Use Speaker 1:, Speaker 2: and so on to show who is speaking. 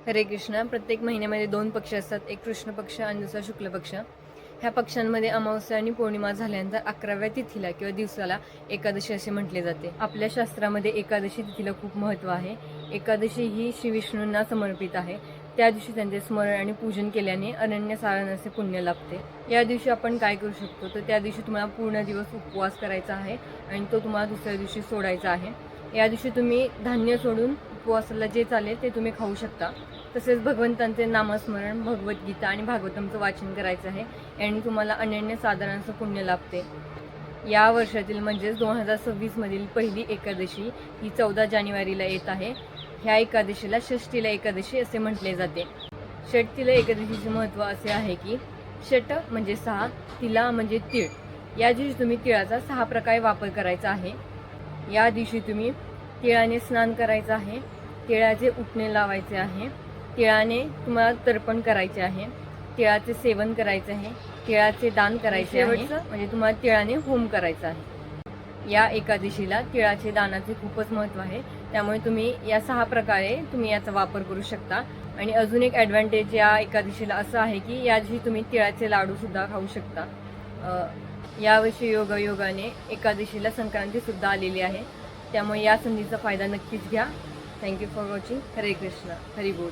Speaker 1: हरे कृष्ण. प्रत्येक महिन्यामध्ये 2 पक्ष असतात, एक कृष्ण पक्ष आणि दुसरा शुक्ल पक्ष. ह्या पक्षांमध्ये अमावस्या आणि पौर्णिमा झाल्यानंतर 11व्या तिथीला किंवा दिवसाला एकादशी असे म्हटले जाते. आपल्या शास्त्रामध्ये एकादशी तिथीला खूप महत्त्व आहे. एकादशी ही श्री विष्णूंना समर्पित आहे. त्या दिवशी त्यांचे स्मरण आणि पूजन केल्याने अनन्यसाधारण असे पुण्य लाभते. या दिवशी आपण काय करू शकतो, तर त्या दिवशी तुम्हाला पूर्ण दिवस उपवास करायचा आहे आणि तो तुम्हाला दुसऱ्या दिवशी सोडायचा आहे. या दिवशी तुम्ही धान्य सोडून उपवासाला जे चालेल ते तुम्ही खाऊ शकता. तसेच भगवंतांचे नामस्मरण, भगवद्गीता आणि भागवतमचं वाचन करायचं आहे आणि तुम्हाला अनन्यसाधारण असं पुण्य लाभते. या वर्षातील म्हणजेच 2026 मधील पहिली एकादशी ही 14 जानेवारीला येत आहे. ह्या एकादशीला षष्टीला एकादशी असे म्हटले जाते. षष्टीला एकादशीचे महत्त्व असे आहे की षट म्हणजे 6, तिला म्हणजे तीळ. या दिवशी तुम्ही तिळाचा 6 प्रकारे वापर करायचा आहे. या दिवशी तुम्ही तिळाने स्नान करायचं आहे, तिळाचे उटणे लावायचे आहे, तिळाने तुम्हाला तर्पण करायचे आहे, तिळाचे सेवन करायचे आहे, तिळाचे दान करायचे आहे, म्हणजे तुम्हाला तिळाने होम करायचा आहे. या एकादशीला तिळाचे दानाचे खूपच महत्त्व आहे. त्यामुळे तुम्ही या 6 प्रकारे तुम्ही याचा वापर करू शकता. आणि अजून एक ॲडव्हान्टेज या एकादशीला असं आहे की या दिवशी तुम्ही तिळाचे लाडू सुद्धा खाऊ शकता. यावर्षी योगाने एकादशीला संक्रांती सुद्धा आलेली आहे. त्यामुळे या संधीचा फायदा नक्कीच घ्या. Thank you for watching. हरे कृष्ण. हरी बोल.